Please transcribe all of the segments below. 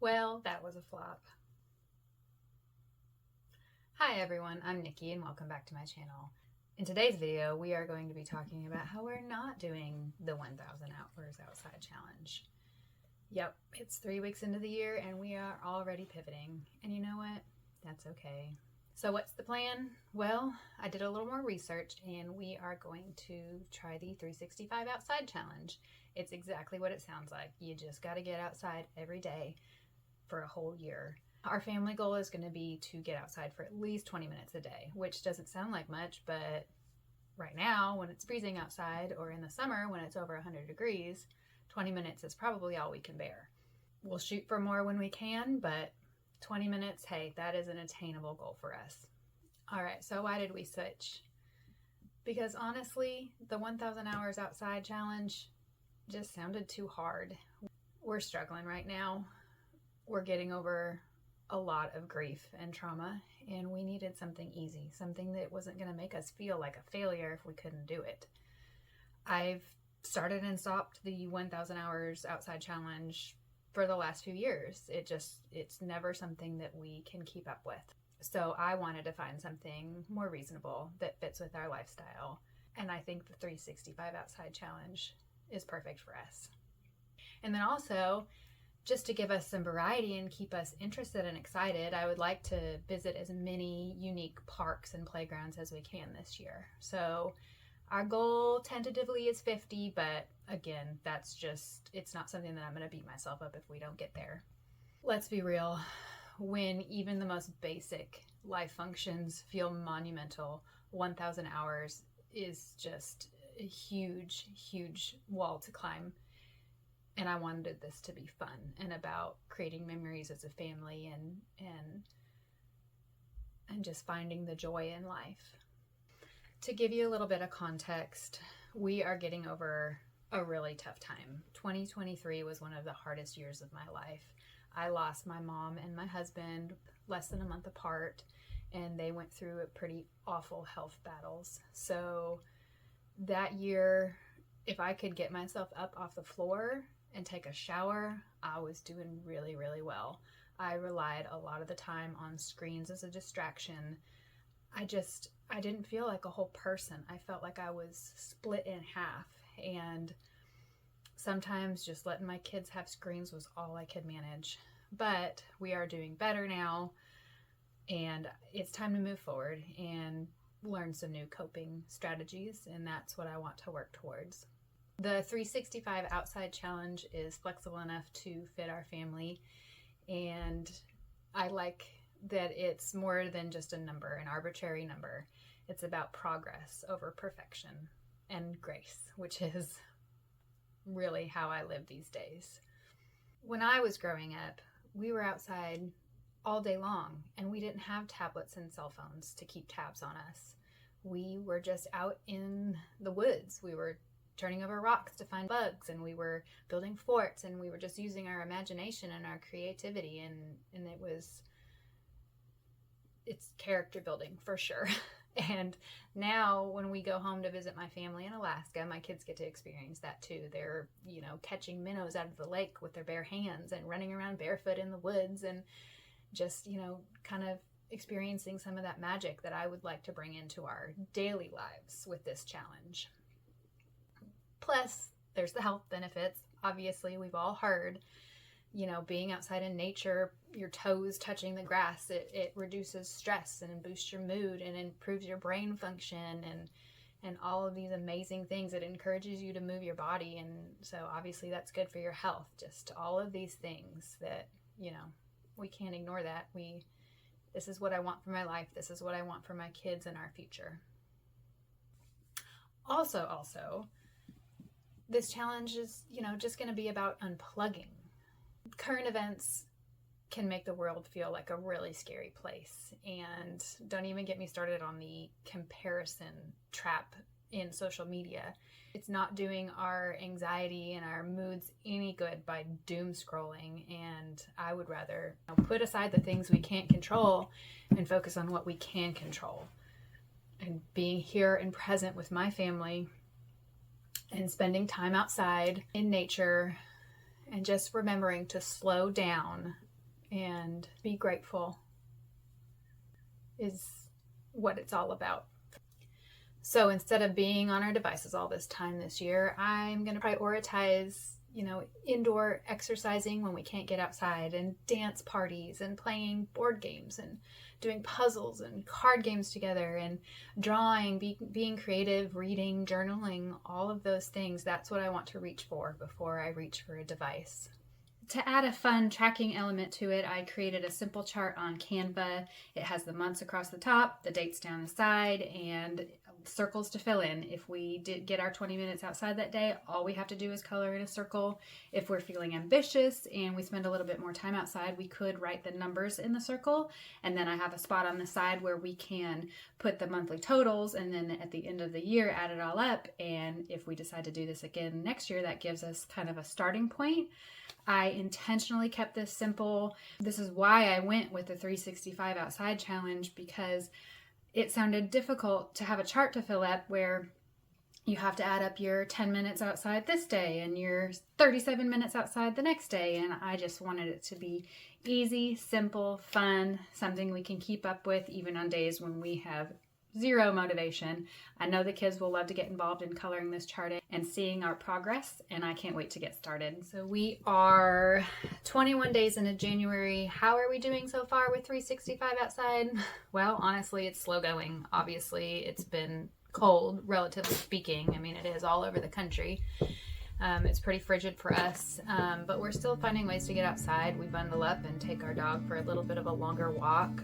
Well, that was a flop. Hi everyone, I'm Nikki and welcome back to my channel. In today's video, we are going to be talking about how we're not doing the 1,000 hours outside challenge. Yep, it's 3 weeks into the year and we are already pivoting. And you know what? That's okay. So what's the plan? Well, I did a little more research and we are going to try the 365 outside challenge. It's exactly what it sounds like. You just got to get outside every day for a whole year. Our family goal is going to be to get outside for at least 20 minutes a day, which doesn't sound like much, but right now when it's freezing outside or in the summer when it's over 100 degrees, 20 minutes is probably all we can bear. We'll shoot for more when we can, but 20 minutes, hey, that is an attainable goal for us. All right, so why did we switch? Because honestly, the 1,000 hours outside challenge just sounded too hard. We're struggling right now. We're getting over a lot of grief and trauma, and we needed something easy, something that wasn't going to make us feel like a failure if we couldn't do it. I've started and stopped the 1,000 hours outside challenge for the last few years. It's never something that we can keep up with. So I wanted to find something more reasonable that fits with our lifestyle, and I think the 365 outside challenge is perfect for us. And then also, just to give us some variety and keep us interested and excited, I would like to visit as many unique parks and playgrounds as we can this year. So our goal tentatively is 50, but again, it's not something that I'm going to beat myself up if we don't get there. Let's be real. When even the most basic life functions feel monumental, 1,000 hours is just a huge, huge wall to climb. And I wanted this to be fun and about creating memories as a family and just finding the joy in life. To give you a little bit of context, we are getting over a really tough time. 2023 was one of the hardest years of my life. I lost my mom and my husband less than a month apart, and they went through pretty awful health battles. So that year, if I could get myself up off the floor and take a shower, I was doing really, really well. I relied a lot of the time on screens as a distraction. I didn't feel like a whole person. I felt like I was split in half, and sometimes just letting my kids have screens was all I could manage. But we are doing better now, and it's time to move forward and learn some new coping strategies, and that's what I want to work towards. The 365 outside challenge is flexible enough to fit our family, and I like that it's more than just a number, an arbitrary number. It's about progress over perfection and grace, which is really how I live these days. When I was growing up, we were outside all day long, and we didn't have tablets and cell phones to keep tabs on us. We were just out in the woods. We were turning over rocks to find bugs, and we were building forts, and we were just using our imagination and our creativity, and it's character building for sure. And now when we go home to visit my family in Alaska, my kids get to experience that too. They're, catching minnows out of the lake with their bare hands and running around barefoot in the woods and just, kind of experiencing some of that magic that I would like to bring into our daily lives with this challenge. Plus, there's the health benefits. Obviously, we've all heard, being outside in nature, your toes touching the grass, it reduces stress and boosts your mood and improves your brain function and all of these amazing things. It encourages you to move your body, and so obviously that's good for your health. Just all of these things that, we can't ignore that. This is what I want for my life. This is what I want for my kids and our future. Also, this challenge is, just going to be about unplugging. Current events can make the world feel like a really scary place. And don't even get me started on the comparison trap in social media. It's not doing our anxiety and our moods any good by doom scrolling. And I would rather put aside the things we can't control and focus on what we can control. And being here and present with my family and spending time outside in nature and just remembering to slow down and be grateful is what it's all about. So instead of being on our devices all this time this year, I'm going to prioritize, indoor exercising when we can't get outside, and dance parties, and playing board games, and doing puzzles and card games together, and drawing, being creative, reading, journaling, all of those things. That's what I want to reach for before I reach for a device. To add a fun tracking element to it, I created a simple chart on Canva. It has the months across the top, the dates down the side, and circles to fill in. If we did get our 20 minutes outside that day, all we have to do is color in a circle. If we're feeling ambitious and we spend a little bit more time outside, we could write the numbers in the circle, and then I have a spot on the side where we can put the monthly totals, and then at the end of the year add it all up. And if we decide to do this again next year, that gives us kind of a starting point. I intentionally kept this simple. This is why I went with the 365 outside challenge, because it sounded difficult to have a chart to fill up where you have to add up your 10 minutes outside this day and your 37 minutes outside the next day. And I just wanted it to be easy, simple, fun, something we can keep up with even on days when we have zero motivation. I know the kids will love to get involved in coloring this chart and seeing our progress, and I can't wait to get started. So we are 21 days into January. How are we doing so far with 365 outside? Well, honestly, it's slow going. Obviously, it's been cold, relatively speaking. I mean, it is all over the country. It's pretty frigid for us, but we're still finding ways to get outside. We bundle up and take our dog for a little bit of a longer walk.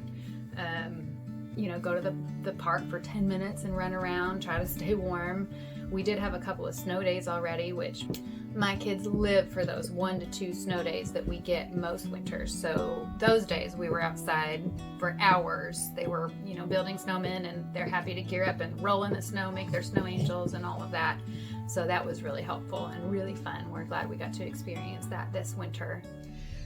Go to the park for 10 minutes and run around, try to stay warm. We did have a couple of snow days already, which my kids live for those 1 to 2 snow days that we get most winters. So those days we were outside for hours. They were, building snowmen, and they're happy to gear up and roll in the snow, make their snow angels and all of that. So that was really helpful and really fun. We're glad we got to experience that this winter.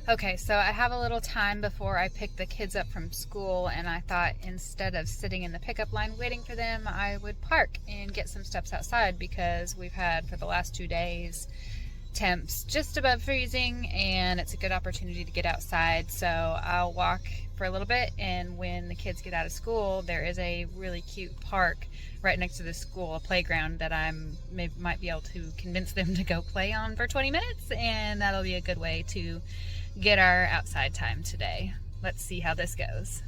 Okay, so I have a little time before I pick the kids up from school, and I thought instead of sitting in the pickup line waiting for them, I would park and get some steps outside, because we've had for the last 2 days temps just above freezing, and it's a good opportunity to get outside. So I'll walk for a little bit, and when the kids get out of school, there is a really cute park right next to the school, a playground that might be able to convince them to go play on for 20 minutes, and that'll be a good way to get our outside time today. Let's see how this goes.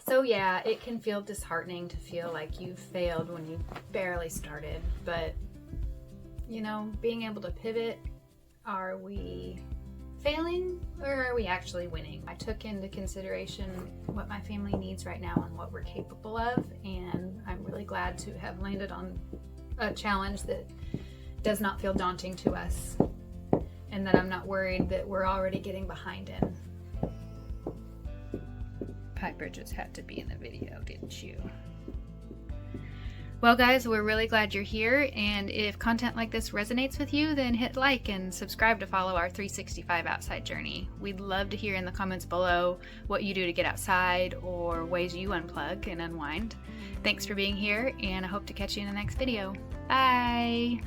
So yeah, it can feel disheartening to feel like you failed when you barely started, but being able to pivot, are we failing or are we actually winning? I took into consideration what my family needs right now and what we're capable of, and I'm really glad to have landed on a challenge that does not feel daunting to us, and that I'm not worried that we're already getting behind in. Piper just had to be in the video, didn't you? Well guys, we're really glad you're here, and if content like this resonates with you, then hit like and subscribe to follow our 365 outside journey. We'd love to hear in the comments below what you do to get outside or ways you unplug and unwind. Thanks for being here, and I hope to catch you in the next video. Bye!